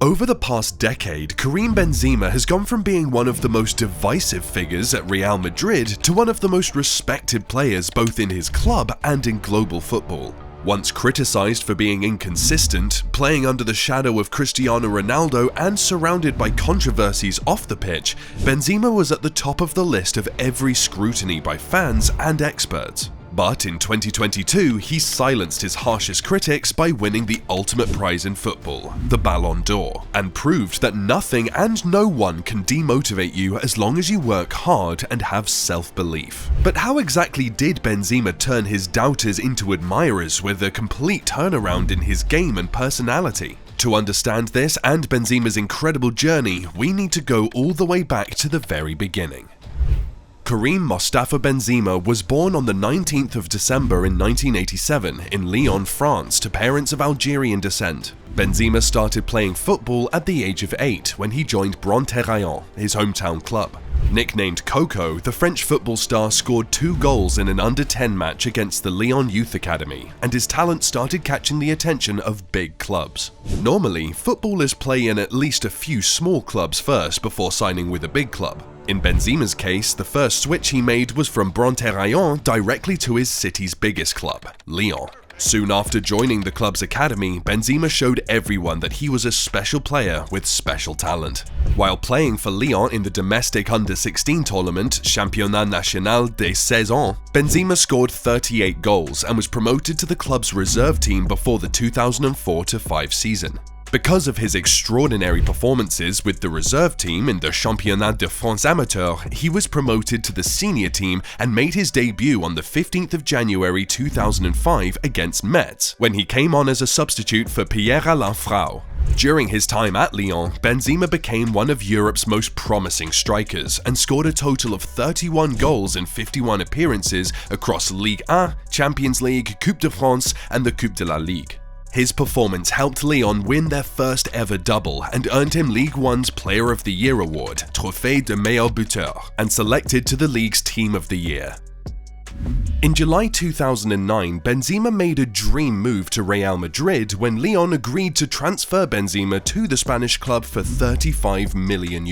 Over the past decade, Karim Benzema has gone from being one of the most divisive figures at Real Madrid to one of the most respected players both in his club and in global football. Once criticised for being inconsistent, playing under the shadow of Cristiano Ronaldo and surrounded by controversies off the pitch, Benzema was at the top of the list of every scrutiny by fans and experts. But in 2022, he silenced his harshest critics by winning the ultimate prize in football, the Ballon d'Or, and proved that nothing and no one can demotivate you as long as you work hard and have self-belief. But how exactly did Benzema turn his doubters into admirers with a complete turnaround in his game and personality? To understand this and Benzema's incredible journey, we need to go all the way back to the very beginning. Karim Mostafa Benzema was born on the 19th of December in 1987 in Lyon, France, to parents of Algerian descent. Benzema started playing football at the age of 8 when he joined Bron-Terraillon, his hometown club. Nicknamed Coco, the French football star scored 2 goals in an under-10 match against the Lyon Youth Academy, and his talent started catching the attention of big clubs. Normally, footballers play in at least a few small clubs first before signing with a big club. In Benzema's case, the first switch he made was from Bron-Terraillon directly to his city's biggest club, Lyon. Soon after joining the club's academy, Benzema showed everyone that he was a special player with special talent. While playing for Lyon in the domestic under-16 tournament, Championnat National des 16 ans, Benzema scored 38 goals and was promoted to the club's reserve team before the 2004-05 season. Because of his extraordinary performances with the reserve team in the Championnat de France Amateur, he was promoted to the senior team and made his debut on the 15th of January 2005 against Metz, when he came on as a substitute for Pierre-Alain Frau. During his time at Lyon, Benzema became one of Europe's most promising strikers and scored a total of 31 goals in 51 appearances across Ligue 1, Champions League, Coupe de France and the Coupe de la Ligue. His performance helped Lyon win their first ever double and earned him Ligue 1's Player of the Year award, Trophée de meilleur buteur, and selected to the league's Team of the Year. In July 2009, Benzema made a dream move to Real Madrid when Lyon agreed to transfer Benzema to the Spanish club for €35 million.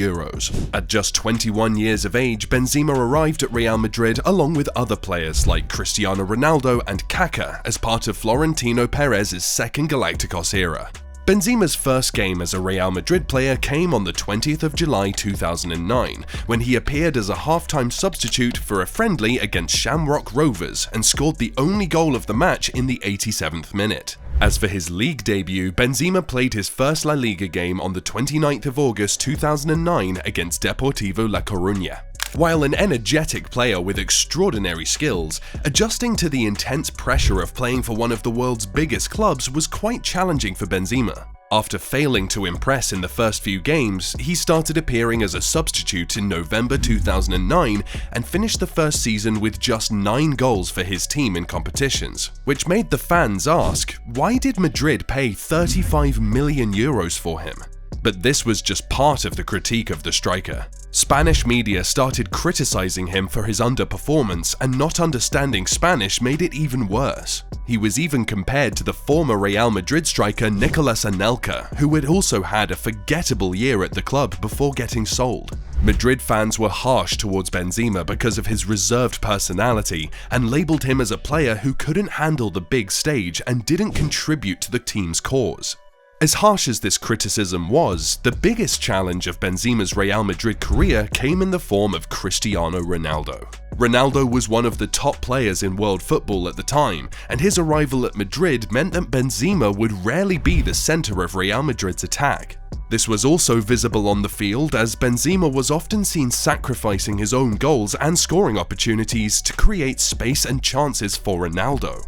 At just 21 years of age, Benzema arrived at Real Madrid along with other players like Cristiano Ronaldo and Kaká as part of Florentino Perez's second Galacticos era. Benzema's first game as a Real Madrid player came on the 20th of July 2009, when he appeared as a halftime substitute for a friendly against Shamrock Rovers and scored the only goal of the match in the 87th minute. As for his league debut, Benzema played his first La Liga game on the 29th of August 2009 against Deportivo La Coruña. While an energetic player with extraordinary skills, adjusting to the intense pressure of playing for one of the world's biggest clubs was quite challenging for Benzema. After failing to impress in the first few games, he started appearing as a substitute in November 2009 and finished the first season with just 9 goals for his team in competitions, which made the fans ask, why did Madrid pay €35 million for him? But this was just part of the critique of the striker. Spanish media started criticizing him for his underperformance, and not understanding Spanish made it even worse. He was even compared to the former Real Madrid striker Nicolas Anelka, who had also had a forgettable year at the club before getting sold. Madrid fans were harsh towards Benzema because of his reserved personality and labeled him as a player who couldn't handle the big stage and didn't contribute to the team's cause. As harsh as this criticism was, the biggest challenge of Benzema's Real Madrid career came in the form of Cristiano Ronaldo. Ronaldo was one of the top players in world football at the time, and his arrival at Madrid meant that Benzema would rarely be the center of Real Madrid's attack. This was also visible on the field, as Benzema was often seen sacrificing his own goals and scoring opportunities to create space and chances for Ronaldo.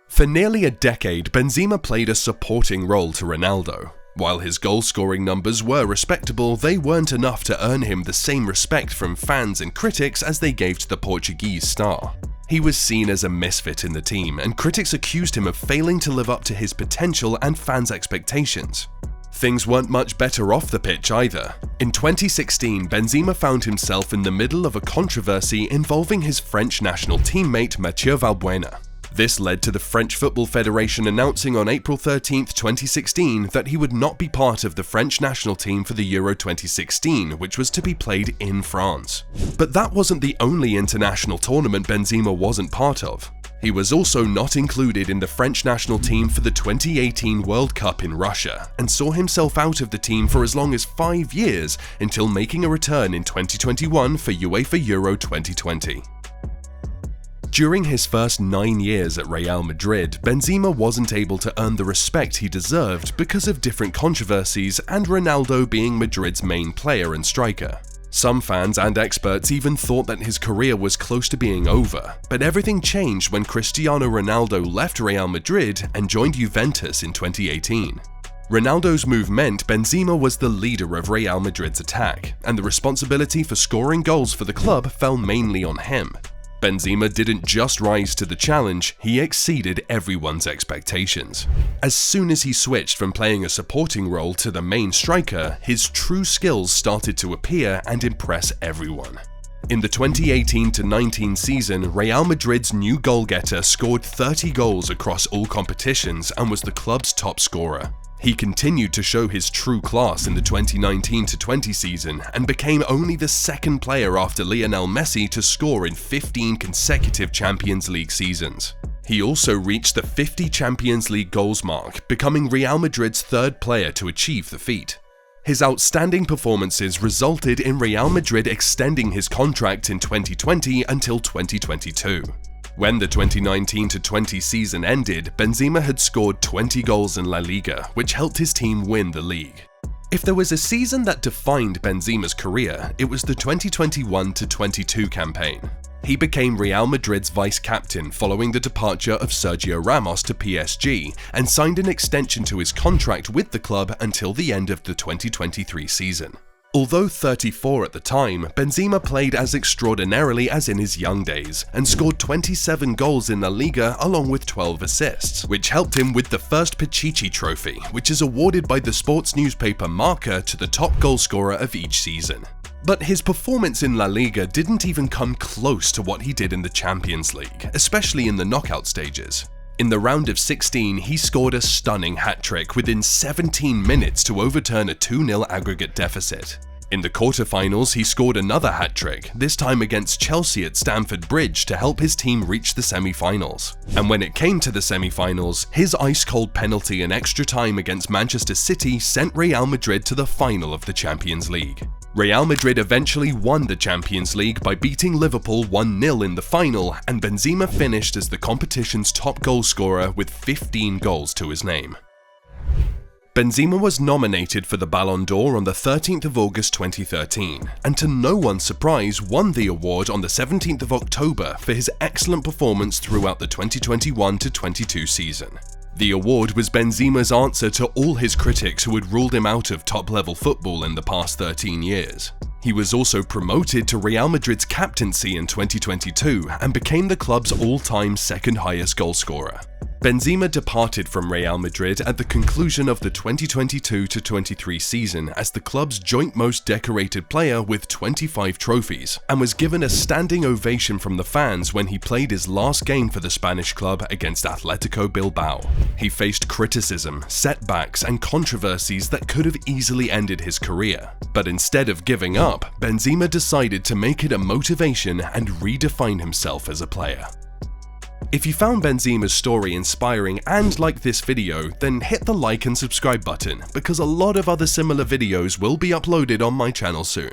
For nearly a decade, Benzema played a supporting role to Ronaldo. While his goal-scoring numbers were respectable, they weren't enough to earn him the same respect from fans and critics as they gave to the Portuguese star. He was seen as a misfit in the team, and critics accused him of failing to live up to his potential and fans' expectations. Things weren't much better off the pitch either. In 2016, Benzema found himself in the middle of a controversy involving his French national teammate Mathieu Valbuena. This led to the French Football Federation announcing on April 13, 2016 that he would not be part of the French national team for the Euro 2016, which was to be played in France. But that wasn't the only international tournament Benzema wasn't part of. He was also not included in the French national team for the 2018 World Cup in Russia, and saw himself out of the team for as long as 5 years until making a return in 2021 for UEFA Euro 2020. During his first 9 years at Real Madrid, Benzema wasn't able to earn the respect he deserved because of different controversies and Ronaldo being Madrid's main player and striker. Some fans and experts even thought that his career was close to being over, but everything changed when Cristiano Ronaldo left Real Madrid and joined Juventus in 2018. Ronaldo's move meant Benzema was the leader of Real Madrid's attack, and the responsibility for scoring goals for the club fell mainly on him. Benzema didn't just rise to the challenge, he exceeded everyone's expectations. As soon as he switched from playing a supporting role to the main striker, his true skills started to appear and impress everyone. In the 2018-19 season, Real Madrid's new goal-getter scored 30 goals across all competitions and was the club's top scorer. He continued to show his true class in the 2019-20 season and became only the second player after Lionel Messi to score in 15 consecutive Champions League seasons. He also reached the 50 Champions League goals mark, becoming Real Madrid's third player to achieve the feat. His outstanding performances resulted in Real Madrid extending his contract in 2020 until 2022. When the 2019-20 season ended, Benzema had scored 20 goals in La Liga, which helped his team win the league. If there was a season that defined Benzema's career, it was the 2021-22 campaign. He became Real Madrid's vice-captain following the departure of Sergio Ramos to PSG and signed an extension to his contract with the club until the end of the 2023 season. Although 34 at the time, Benzema played as extraordinarily as in his young days and scored 27 goals in La Liga along with 12 assists, which helped him with the first Pichichi trophy, which is awarded by the sports newspaper Marca to the top goalscorer of each season. But his performance in La Liga didn't even come close to what he did in the Champions League, especially in the knockout stages. In the round of 16, he scored a stunning hat-trick within 17 minutes to overturn a 2-0 aggregate deficit. In the quarterfinals, he scored another hat-trick, this time against Chelsea at Stamford Bridge to help his team reach the semi-finals. And when it came to the semi-finals, his ice-cold penalty in extra time against Manchester City sent Real Madrid to the final of the Champions League. Real Madrid eventually won the Champions League by beating Liverpool 1-0 in the final, and Benzema finished as the competition's top goalscorer with 15 goals to his name. Benzema was nominated for the Ballon d'Or on the 13th of August 2013, and to no one's surprise won the award on the 17th of October for his excellent performance throughout the 2021-22 season. The award was Benzema's answer to all his critics who had ruled him out of top-level football in the past 13 years. He was also promoted to Real Madrid's captaincy in 2022 and became the club's all-time second-highest goalscorer. Benzema departed from Real Madrid at the conclusion of the 2022-23 season as the club's joint most decorated player with 25 trophies, and was given a standing ovation from the fans when he played his last game for the Spanish club against Atletico Bilbao. He faced criticism, setbacks, and controversies that could have easily ended his career. But instead of giving up, Benzema decided to make it a motivation and redefine himself as a player. If you found Benzema's story inspiring and liked this video, then hit the like and subscribe button, because a lot of other similar videos will be uploaded on my channel soon.